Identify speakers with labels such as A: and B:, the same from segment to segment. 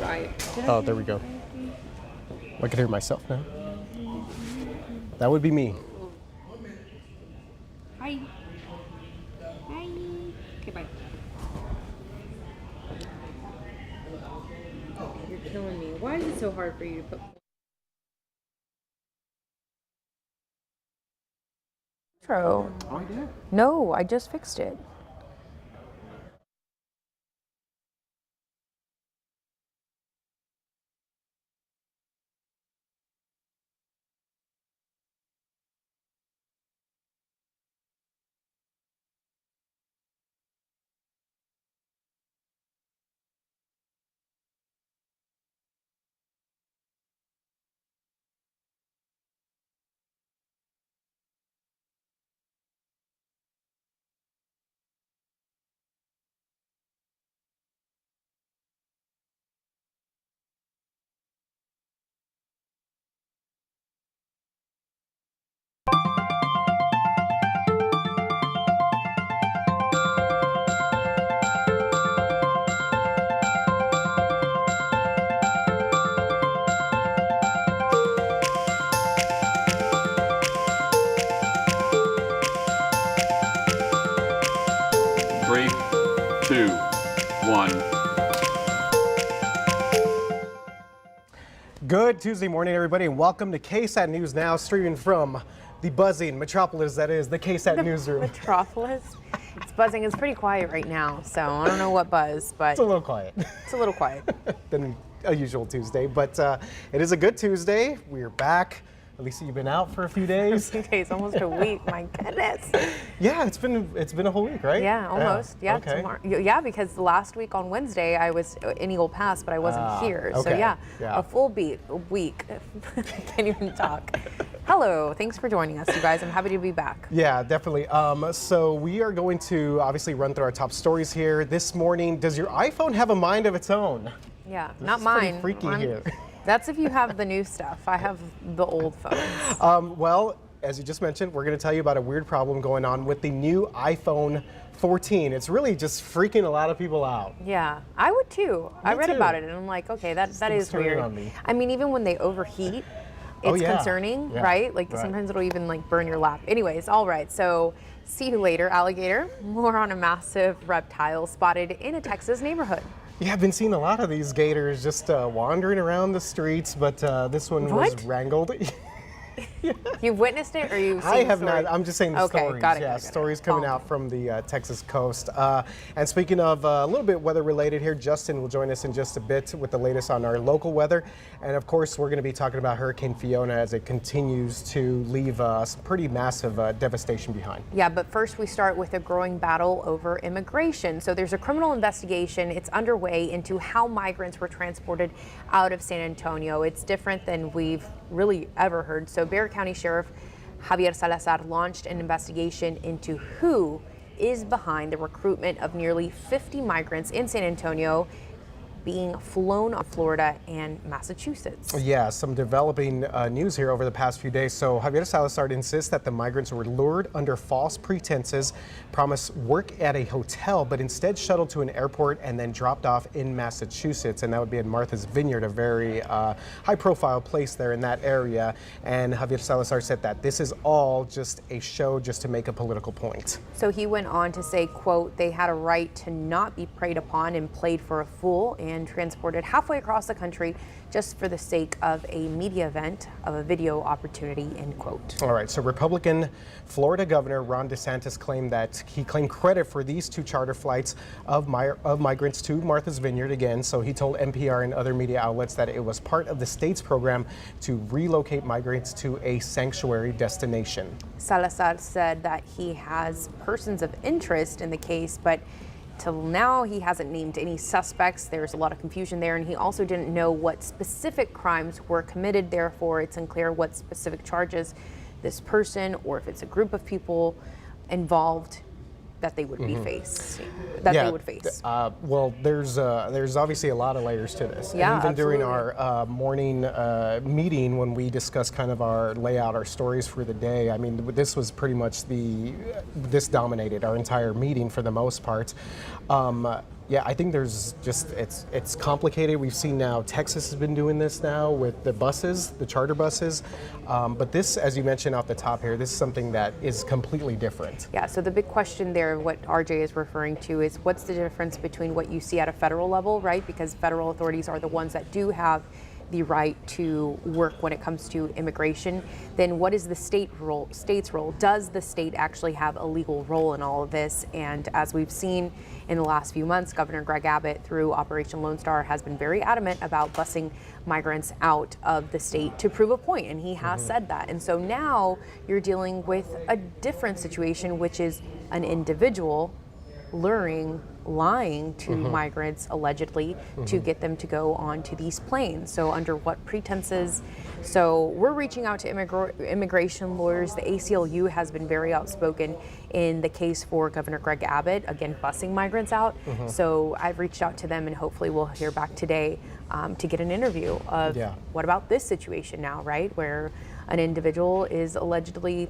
A: Oh, there we go. I can hear myself now. That would be me.
B: Hi. Hi. Okay, bye. You're killing me. Why is it so hard for you to put...
C: Intro.
A: Oh, yeah.
C: No, I just fixed it.
D: Three, two, one.
A: Good Tuesday morning, everybody, and welcome to Ksat News Now, streaming from the buzzing metropolis that is the Ksat newsroom.
C: Metropolis. It's buzzing. It's pretty quiet right now, so I don't know what buzz, but
A: It's a little quiet
C: it's a little quiet.
A: than a usual Tuesday, but it is a good Tuesday. We're back. Alicia, you've been out for a few days.
C: 2 days, almost a week. My goodness.
A: Yeah, it's been a whole week, right?
C: Yeah, almost. Yeah,
A: Okay.
C: tomorrow. Yeah, because last week on Wednesday I was in Eagle Pass, but I wasn't here. So
A: okay.
C: yeah,
A: Yeah.
C: a full week. Can't even talk. Hello, thanks for joining us, you guys. I'm happy to be back.
A: Yeah, definitely. So we are going to obviously run through our top stories here this morning. Does your iPhone have a mind of its own?
C: Yeah,
A: This
C: not
A: is pretty
C: mine.
A: freaky here.
C: That's if you have the new stuff. I have the old phones.
A: Well, as you just mentioned, we're going to tell you about a weird problem going on with the new iPhone 14. It's really just freaking a lot of people out.
C: Yeah, I would too. I read
A: too.
C: about it and I'm like, okay, that is
A: turning
C: weird.
A: on me.
C: I mean, even when they overheat,
A: Oh,
C: it's
A: yeah.
C: concerning,
A: Yeah.
C: right? Like
A: Right.
C: sometimes it'll even like burn your lap. Anyways, all right. So see you later, alligator. More on a massive reptile spotted in a Texas neighborhood.
A: Yeah, I've been seeing a lot of these gators just wandering around the streets, but this one was
C: What?
A: wrangled.
C: You've witnessed it, or you've seen
A: I have
C: the story?
A: not. I'm just saying the
C: Okay,
A: stories.
C: got it,
A: Yeah,
C: got it.
A: stories coming
C: Oh.
A: out from the Texas coast. And speaking of a little bit weather related here, Justin will join us in just a bit with the latest on our local weather. And of course, we're going to be talking about Hurricane Fiona as it continues to leave some pretty massive devastation behind.
C: Yeah, but first we start with a growing battle over immigration. So there's a criminal investigation. It's underway into how migrants were transported out of San Antonio. It's different than we've really ever heard. So Barrera County Sheriff Javier Salazar launched an investigation into who is behind the recruitment of nearly 50 migrants in San Antonio being flown to Florida and Massachusetts.
A: Yeah, some developing news here over the past few days. So Javier Salazar insists that the migrants were lured under false pretenses, promised work at a hotel, but instead shuttled to an airport and then dropped off in Massachusetts. And that would be in Martha's Vineyard, a very high-profile place there in that area. And Javier Salazar said that this is all just a show just to make a political point.
C: So he went on to say, quote, they had a right to not be preyed upon and played for a fool and transported halfway across the country just for the sake of a media event, of a video opportunity, end quote.
A: All right, so Republican Florida Governor Ron DeSantis claimed that he claimed credit for these two charter flights of migrants to Martha's Vineyard again. So he told NPR and other media outlets that it was part of the state's program to relocate migrants to a sanctuary destination.
C: Salazar said that he has persons of interest in the case, but till now he hasn't named any suspects. There's a lot of confusion there, and he also didn't know what specific crimes were committed. Therefore, it's unclear what specific charges this person, or if it's a group of people involved, that they would be faced, they would face.
A: Well, there's obviously a lot of layers to this.
C: Yeah,
A: and even during
C: absolutely.
A: our morning meeting when we discussed kind of our layout, our stories for the day, I mean, this was pretty much this dominated our entire meeting for the most part. Yeah, I think there's just, it's complicated. We've seen now Texas has been doing this now with the buses, the charter buses. But this, as you mentioned off the top here, this is something that is completely different.
C: Yeah, so the big question there, what RJ is referring to, is what's the difference between what you see at a federal level, right? Because federal authorities are the ones that do have the right to work when it comes to immigration. Then what is the state's role? Does the state actually have a legal role in all of this? And as we've seen in the last few months, Governor Greg Abbott, through Operation Lone Star, has been very adamant about busing migrants out of the state to prove a point, and he has said that. And so now you're dealing with a different situation, which is an individual lying to migrants allegedly to get them to go onto these planes. So under what pretenses? So we're reaching out to immigration lawyers. The ACLU has been very outspoken in the case for Governor Greg Abbott, again, busing migrants out. So I've reached out to them, and hopefully we'll hear back today to get an interview of what about this situation now, right? Where an individual is allegedly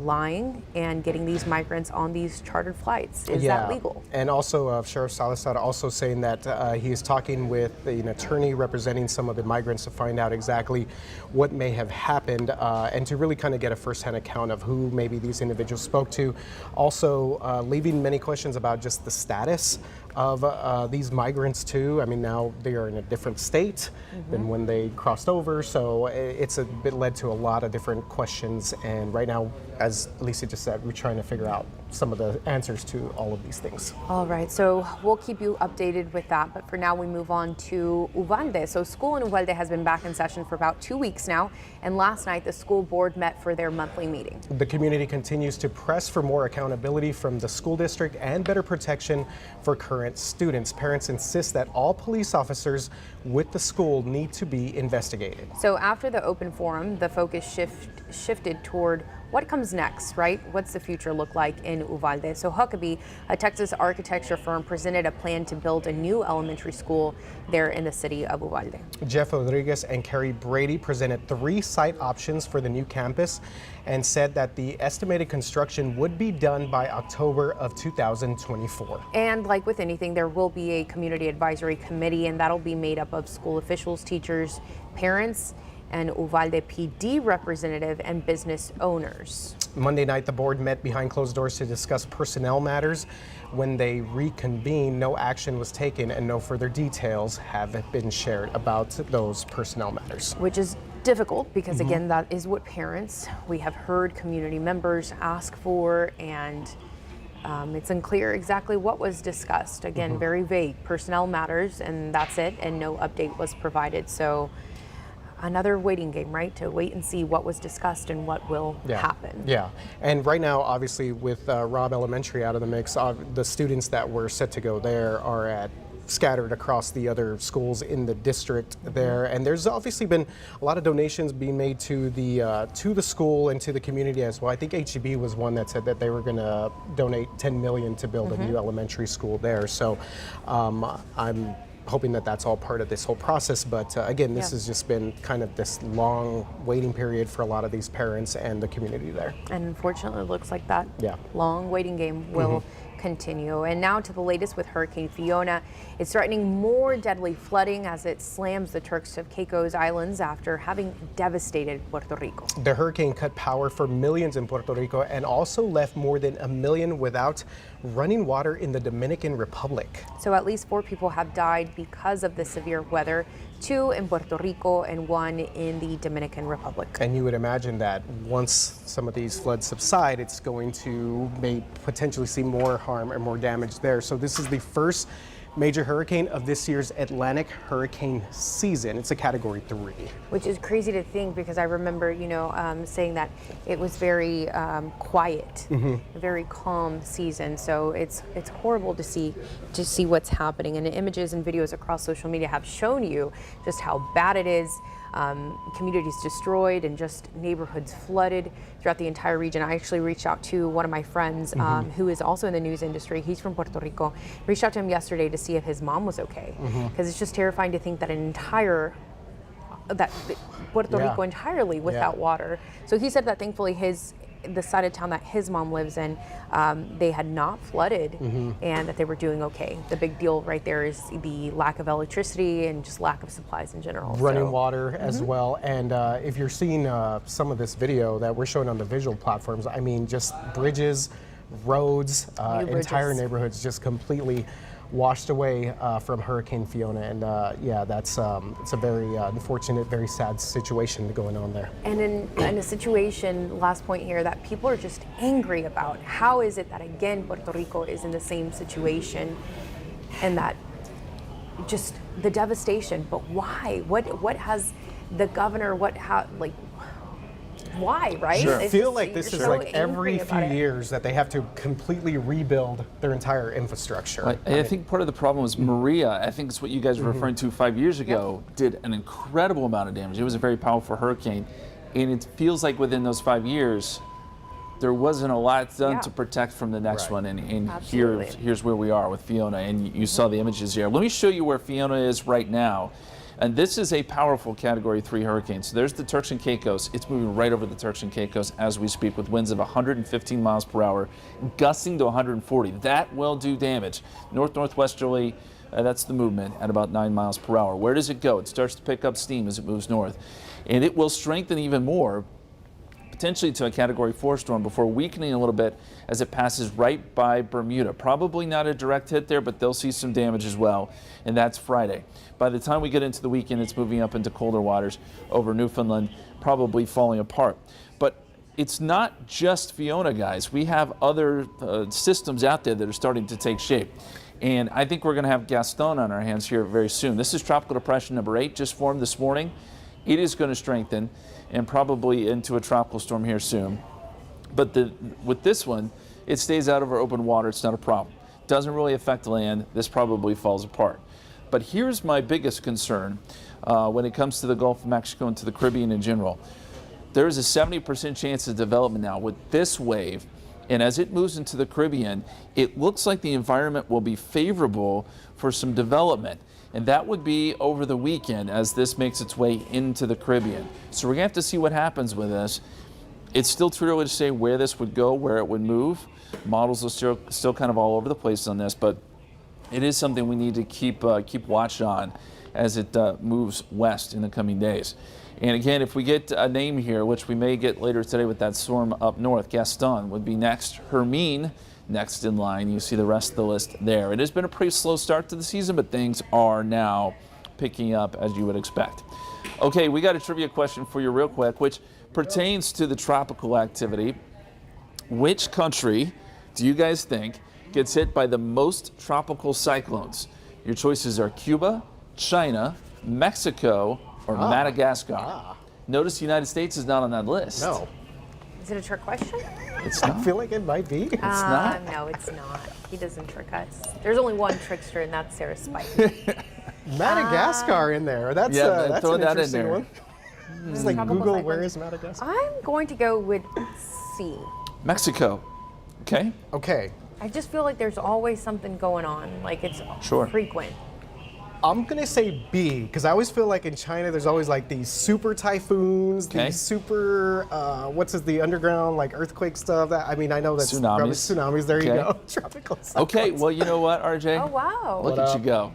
C: lying and getting these migrants on these chartered flights. Is that legal?
A: And also Sheriff Salazar also saying that he is talking with an attorney representing some of the migrants to find out exactly what may have happened and to really kind of get a firsthand account of who maybe these individuals spoke to. Also leaving many questions about just the status of these migrants too. I mean, now they are in a different state than when they crossed over, so it's a bit led to a lot of different questions, and right now, as Alicia just said, we're trying to figure out some of the answers to all of these things.
C: All right, so we'll keep you updated with that, but for now we move on to Uvalde. So school in Uvalde has been back in session for about 2 weeks now, and last night the school board met for their monthly meeting.
A: The community continues to press for more accountability from the school district and better protection for current students. Parents insist that all police officers with the school need to be investigated.
C: So after the open forum, the focus shifted toward what comes next, right? What's the future look like in Uvalde? So Huckabee, a Texas architecture firm, presented a plan to build a new elementary school there in the city of Uvalde.
A: Jeff Rodriguez and Carrie Brady presented 3 site options for the new campus and said that the estimated construction would be done by October of 2024.
C: And like with anything, there will be a community advisory committee, and that'll be made up of school officials, teachers, parents, and Uvalde PD representative and business owners.
A: Monday night, the board met behind closed doors to discuss personnel matters. When they reconvened, no action was taken and no further details have been shared about those personnel matters.
C: Which is difficult because, again, that is what parents, we have heard community members ask for, and it's unclear exactly what was discussed. Again, very vague. Personnel matters, and that's it, and no update was provided. So another waiting game, right? To wait and see what was discussed and what will happen.
A: Yeah, and right now, obviously, with Robb Elementary out of the mix, the students that were set to go there are scattered across the other schools in the district there, and there's obviously been a lot of donations being made to the school and to the community as well. I think HEB was one that said that they were going to donate $10 million to build a new elementary school there. So I'm hoping that that's all part of this whole process, but again, this has just been kind of this long waiting period for a lot of these parents and the community there.
C: And unfortunately, it looks like that long waiting game will continue. And now to the latest with Hurricane Fiona. It's threatening more deadly flooding as it slams the Turks of Caicos Islands after having devastated Puerto Rico.
A: The hurricane cut power for millions in Puerto Rico and also left more than 1 million without running water in the Dominican Republic.
C: So at least 4 people have died because of the severe weather, 2 in Puerto Rico and 1 in the Dominican Republic.
A: And you would imagine that once some of these floods subside, it's going to potentially see more harm or more damage there. So this is the first major hurricane of this year's Atlantic hurricane season. It's a Category 3.
C: Which is crazy to think, because I remember, saying that it was very quiet, a very calm season. So it's horrible to see what's happening. And the images and videos across social media have shown you just how bad it is. Communities destroyed and just neighborhoods flooded throughout the entire region. I actually reached out to one of my friends who is also in the news industry. He's from Puerto Rico. Reached out to him yesterday to see if his mom was okay, because it's just terrifying to think that Puerto Rico entirely without water. So he said that thankfully his the side of town that his mom lives in, they had not flooded and that they were doing okay. The big deal right there is the lack of electricity and just lack of supplies in general.
A: Running water as well. And if you're seeing some of this video that we're showing on the visual platforms, I mean, just bridges, roads, entire neighborhoods just completely washed away from Hurricane Fiona. And yeah, that's it's a very unfortunate, very sad situation going on there.
C: And in a situation, last point here, that people are just angry about, how is it that again Puerto Rico is in the same situation, and that just the devastation, but why? What has the governor, why, right?
A: Sure. I
C: It's
A: feel
C: just-
A: like this
C: you're
A: is
C: so
A: like every
C: angry
A: few
C: about it.
A: years that they have to completely rebuild their entire infrastructure.
E: I think part of the problem was Maria, I think it's what you guys were referring to 5 years ago, did an incredible amount of damage. It was a very powerful hurricane. And it feels like within those 5 years, there wasn't a lot done to protect from the next one. And here's where we are with Fiona. And you saw the images here. Let me show you where Fiona is right now. And this is a powerful Category 3 hurricane. So there's the Turks and Caicos. It's moving right over the Turks and Caicos as we speak, with winds of 115 miles per hour, gusting to 140. That will do damage. North-northwesterly, that's the movement at about 9 miles per hour. Where does it go? It starts to pick up steam as it moves north. And it will strengthen even more, potentially to a Category 4 storm, before weakening a little bit as it passes right by Bermuda. Probably not a direct hit there, but they'll see some damage as well, and that's Friday. By the time we get into the weekend, it's moving up into colder waters over Newfoundland, probably falling apart. But it's not just Fiona, guys. We have other systems out there that are starting to take shape. And I think we're going to have Gaston on our hands here very soon. This is Tropical Depression number 8, just formed this morning. It is going to strengthen and probably into a tropical storm here soon. But with this one, it stays out of our open water. It's not a problem. Doesn't really affect the land. This probably falls apart. But here's my biggest concern when it comes to the Gulf of Mexico and to the Caribbean in general. There is a 70% chance of development now with this wave. And as it moves into the Caribbean, it looks like the environment will be favorable for some development. And that would be over the weekend as this makes its way into the Caribbean. So we're going to have to see what happens with this. It's still too early to say where this would go, where it would move. Models are still kind of all over the place on this, but it is something we need to keep watch on as it moves west in the coming days. And again, if we get a name here, which we may get later today with that storm up north, Gaston would be next. Hermine next in line. You see the rest of the list there. It has been a pretty slow start to the season, but things are now picking up as you would expect. Okay, we got a trivia question for you real quick, which pertains to the tropical activity. Which country do you guys think gets hit by the most tropical cyclones? Your choices are Cuba, China, Mexico, or Madagascar. Notice the United States is not on that list.
A: No.
C: Is it a trick question?
E: It's
A: I
E: not.
A: feel like it might be.
E: It's not.
C: No, it's not. He doesn't trick us. There's only one trickster, and that's Sarah Spike.
A: Madagascar in there. That's
E: throw
A: an
E: that in
A: interesting
E: there.
A: one. Just like
C: Tropical
A: Google,
C: cyclones.
A: where is Madagascar?
C: I'm going to go with C.
E: Mexico. Okay.
A: Okay,
C: I just feel like there's always something going on. Like it's frequent.
A: I'm gonna say B, because I always feel like in China there's always like these super typhoons,
E: Okay.
A: these super, the underground like earthquake stuff. I mean, I know that's probably tsunamis. There you
E: Okay.
A: go. Tropical cyclones.
E: Okay, well, you know what, RJ?
C: Oh wow.
E: Look at you go.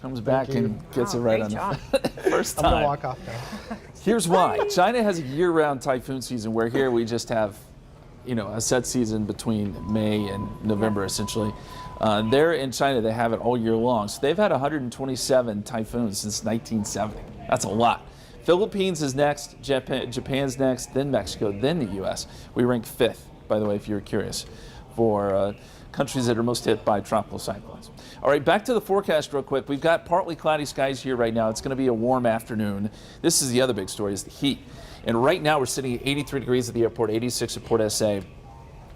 E: Comes back
A: you.
E: and gets
C: Wow,
E: it right
C: great
E: on
C: job.
E: the first
A: I'm gonna
E: time.
A: walk off now.
E: Here's why. China has a year-round typhoon season, where here we just have, a set season between May and November, essentially. There in China, they have it all year long. So they've had 127 typhoons since 1970. That's a lot. Philippines is next, Japan's next, then Mexico, then the U.S. We rank 5th, by the way, if you're curious, for countries that are most hit by tropical cyclones. All right, back to the forecast real quick. We've got partly cloudy skies here right now. It's going to be a warm afternoon. This is the other big story, is the heat. And right now we're sitting at 83 degrees at the airport, 86 at Port SA.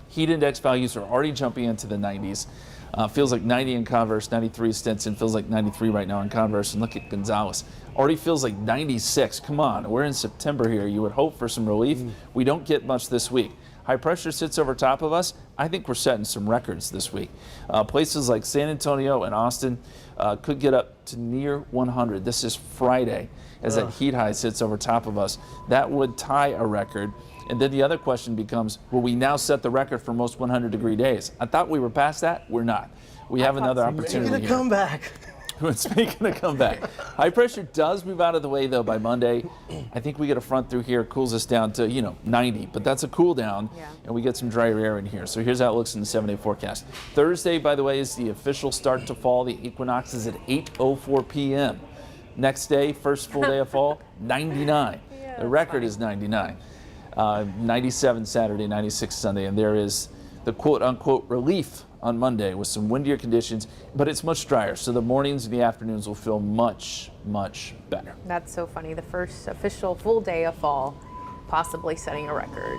E: Heat index values are already jumping into the 90s. Feels like 90 in Converse, 93 Stinson, feels like 93 right now in Converse. And look at Gonzales. Already feels like 96. Come on, we're in September here. You would hope for some relief. We don't get much this week. High pressure sits over top of us. I think we're setting some records this week. Places like San Antonio and Austin could get up to near 100. This is Friday as that heat high sits over top of us. That would tie a record. And then the other question becomes, will we now set the record for most 100-degree days? I thought we were past that. We're not. We have another opportunity
A: Making a comeback.
E: It's making a comeback. High pressure does move out of the way, though, by Monday. I think we get a front through here, cools us down to, 90, but that's a cool down, and we get some drier air in here. So here's how it looks in the 7-day forecast. Thursday, by the way, is the official start to fall. The equinox is at 8:04 p.m. Next day, first full day of fall, 99. The record is 99. 97 Saturday, 96 Sunday, and there is the quote-unquote relief on Monday with some windier conditions, but it's much drier, so the mornings and the afternoons will feel much, much better.
C: That's so funny. The first official full day of fall, possibly setting a record.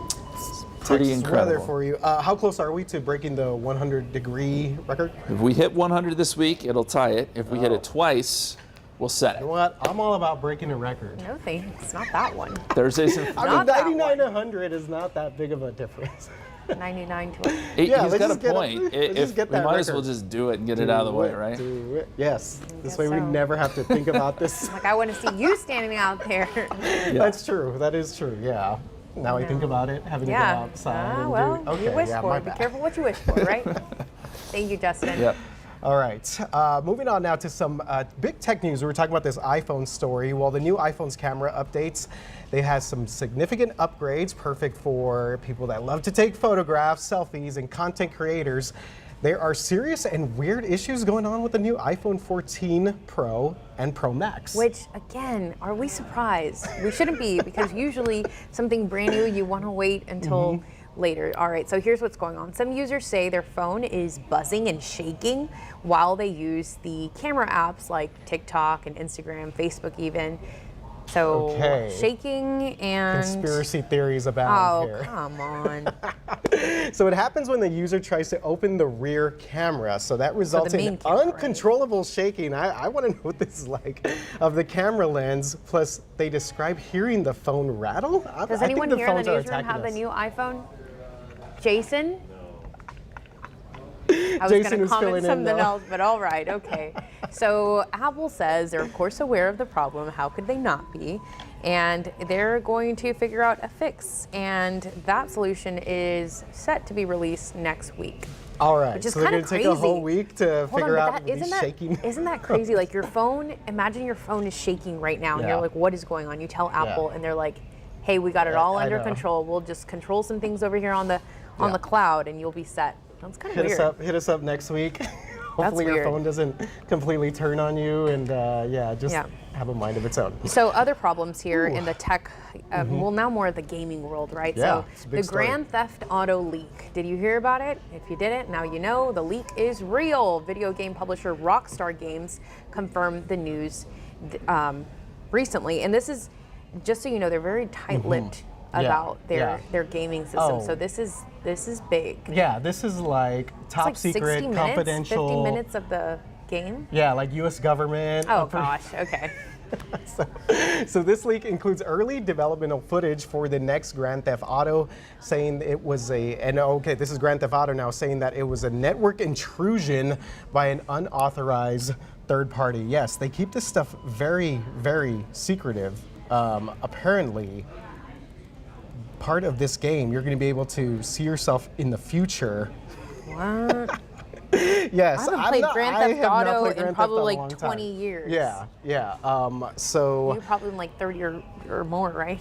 E: Pretty
A: Texas
E: incredible.
A: weather for you. How close are we to breaking the 100-degree record?
E: If we hit 100 this week, it'll tie it. If we hit it twice, we'll set
A: You
E: it.
A: know what? I'm all about breaking a record.
C: No thanks, not that one.
E: Thursdays and
A: I mean,
C: Not that
A: 99
C: one.
A: to 100 is not that big of a difference.
C: 99 to 100.
E: He's
A: Yeah, let's
E: got a
A: just get
E: point.
A: let's
E: If
A: just get
E: we
A: that
E: might as well
A: record.
E: just do it and get it out of the way, right?
A: Do it. Yes. This
C: guess
A: way we
C: so.
A: never have to think about this.
C: Like, I want to see you standing out there.
A: That's true. That is true. Yeah. Now I think about it, having to go
C: Yeah.
A: outside. and
C: Well,
A: do, okay,
C: you wish
A: yeah,
C: for
A: my
C: it. Be
A: bad.
C: careful what you wish for, right? Thank you, Justin.
E: Yep.
A: All right, moving on now to some big tech news. We were talking about this iPhone story. Well, the new iPhone's camera updates, they have some significant upgrades, perfect for people that love to take photographs, selfies, and content creators. There are serious and weird issues going on with the new iPhone 14 Pro and Pro Max.
C: Which, again, are we surprised? We shouldn't be, because usually something brand new, you want to wait until later. All right, so here's what's going on. Some users say their phone is buzzing and shaking while they use the camera apps like TikTok and Instagram, Facebook even. So
A: Okay.
C: shaking and...
A: Conspiracy theories abound
C: Oh,
A: here.
C: come on.
A: So it happens when the user tries to open the rear camera. So that results
C: main
A: in
C: camera, right?
A: uncontrollable shaking. I want to know what this is like of the camera lens. Plus, they describe hearing the phone rattle.
C: Does
A: I
C: anyone
A: think
C: here in the
A: phones are
C: newsroom
A: attacking
C: have the
A: us.
C: new iPhone? Jason? I was going
A: Jason
C: to
A: is
C: comment
A: filling in
C: something
A: now.
C: else, but all right, okay. So Apple says they're of course aware of the problem. How could they not be? And they're going to figure out a fix. And that solution is set to be released next week.
A: All right,
C: Which is
A: so they're
C: kind
A: going
C: of
A: to take
C: crazy.
A: a whole week to
C: Hold
A: figure
C: on,
A: out
C: but
A: these shaking.
C: isn't that crazy? Like your phone, imagine your phone is shaking right now and
A: Yeah.
C: you're like, what is going on? You tell Apple and they're like, hey, we got it all
A: I
C: under
A: know.
C: control. We'll just control some things over here on the
A: Yeah.
C: cloud and you'll be set. That's kind of weird.
A: Hit us up next week. Hopefully your
C: weird.
A: phone doesn't completely turn on you and just
C: Yeah.
A: have a mind of its own.
C: So other problems here in the tech, well now more of the gaming world, right?
A: Yeah,
C: So
A: it's a big
C: the
A: story.
C: Grand Theft Auto leak. Did you hear about it? If you didn't, now you know. The leak is real. Video game publisher Rockstar Games confirmed the news recently. And this is, just so you know, they're very tight-lipped about their gaming system.
A: Oh.
C: So this is big.
A: Yeah, this is like top
C: It's like
A: secret,
C: 60 minutes,
A: confidential.
C: 50 minutes of the game.
A: Yeah, like U.S. government.
C: Oh gosh, okay.
A: So this leak includes early developmental footage for the next Grand Theft Auto, saying it was this is Grand Theft Auto now, saying that it was a network intrusion by an unauthorized third party. Yes, they keep this stuff very, very secretive. Apparently, part of this game, you're going to be able to see yourself in the future.
C: What?
A: Yes,
C: I haven't played Grand Theft
A: have not
C: Auto
A: played
C: in
A: Grand Theft
C: probably
A: Auto
C: like
A: in a long
C: 20
A: time.
C: years.
A: Yeah. So
C: You're probably like 30 or more, right?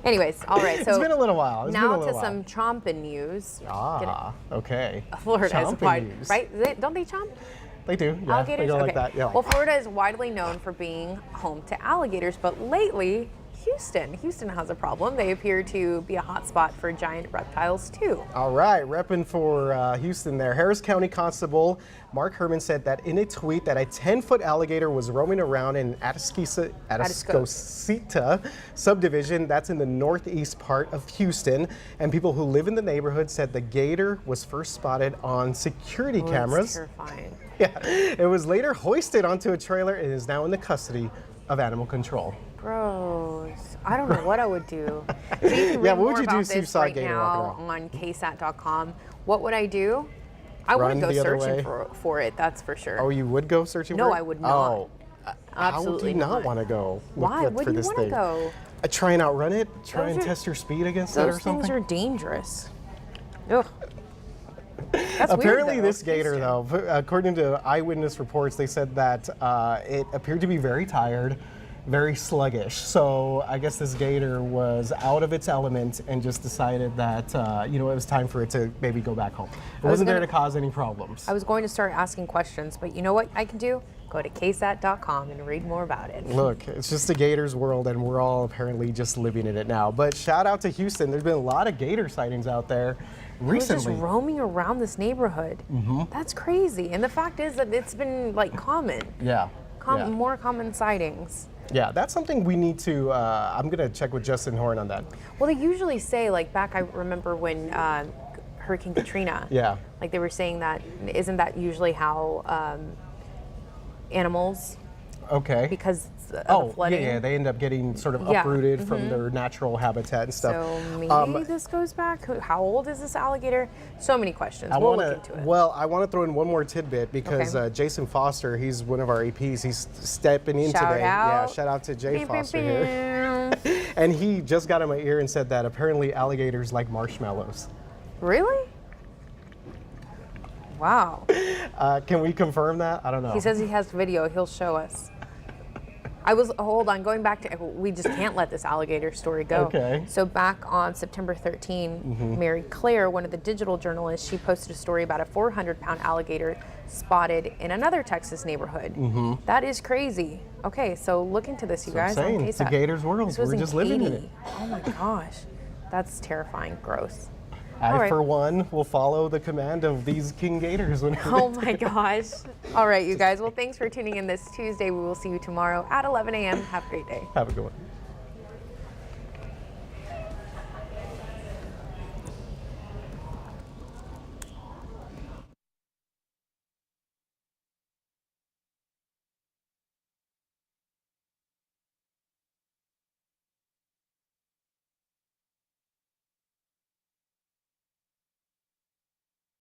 C: Anyways, all right. So
A: it's been a little while.
C: now to some chomping news.
A: Okay.
C: Florida is
A: Chomping
C: wide,
A: news.
C: right? Don't they chomp?
A: They do. Yeah,
C: Alligators?
A: they go
C: Okay.
A: like that. Yeah.
C: Well, Florida is widely known for being home to alligators, but lately, Houston has a problem. They appear to be a hotspot for giant reptiles too.
A: All right, repping for Houston there. Harris County Constable Mark Herman said that in a tweet that a 10-foot alligator was roaming around in Atascocita subdivision, that's in the northeast part of Houston, and people who live in the neighborhood said the gator was first spotted on security
C: That's
A: cameras.
C: terrifying.
A: Yeah, it was later hoisted onto a trailer and is now in the custody of animal control.
C: Gross. I don't know what I would do. So you can read
A: Yeah, what
C: more
A: would you do
C: about
A: if you
C: this
A: saw a
C: right
A: gator
C: now
A: walking
C: on ksat.com. What would I do? I
A: Run
C: wouldn't go
A: the other
C: searching
A: way?
C: for it, that's for sure.
A: Oh, you would go searching
C: No,
A: for it?
C: I would not.
A: Oh,
C: Absolutely
A: How do you not
C: not.
A: want to go
C: Why?
A: look
C: Would
A: for
C: you
A: this
C: want to
A: thing?
C: go?
A: Try and outrun it? Try
C: Those
A: and
C: are-
A: test your speed against it or
C: Those
A: something?
C: things are dangerous. Ugh. That's
A: Apparently,
C: weird, though.
A: this gator,
C: Houston.
A: though, according to eyewitness reports, they said that it appeared to be very tired, very sluggish. So I guess this gator was out of its element and just decided that it was time for it to maybe go back home. It wasn't there to cause any problems.
C: I was going to start asking questions, but you know what I can do? Go to ksat.com and read more about it.
A: Look, it's just a gator's world, and we're all apparently just living in it now. But shout out to Houston. There's been a lot of gator sightings out there
C: It was just
A: recently.
C: roaming around this neighborhood. That's crazy. And the fact is that it's been like common.
A: Yeah. Yeah.
C: More common sightings.
A: Yeah, that's something we need to. I'm gonna check with Justin Horn on that.
C: Well, they usually say, like back, I remember when Hurricane Katrina.
A: Yeah.
C: Like they were saying that, isn't that usually how animals,
A: Okay.
C: because of the flooding?
A: yeah, they end up getting sort of
C: Yeah,
A: uprooted from their natural habitat and stuff.
C: So maybe this goes back. How old is this alligator? So many questions. We'll look into it.
A: Well, I want to throw in one more tidbit because
C: Okay.
A: Jason Foster, he's one of our APs. He's stepping in
C: Shout
A: today.
C: out.
A: Yeah, shout out to Jay
C: Bing, bing,
A: Foster here.
C: bing.
A: And he just got in my ear and said that apparently alligators like marshmallows.
C: Really? Wow.
A: Can we confirm that? I don't know.
C: He says he has video. He'll show us. Hold on, going back to, we just can't let this alligator story go.
A: Okay.
C: So back on September 13, Mary Claire, one of the digital journalists, she posted a story about a 400-pound alligator spotted in another Texas neighborhood. That is crazy. Okay, so look into this, you guys.
A: I'm
C: on
A: saying, it's a
C: KSAT.
A: gator's world.
C: This was
A: We're
C: in
A: just living in
C: Katy.
A: it.
C: Oh my gosh. That's terrifying. Gross.
A: I,
C: All right.
A: for one, will follow the command of these king gators whenever
C: Oh my gosh. All right, you guys. Well, thanks for tuning in this Tuesday. We will see you tomorrow at 11 a.m. Have a great day.
A: Have a good one.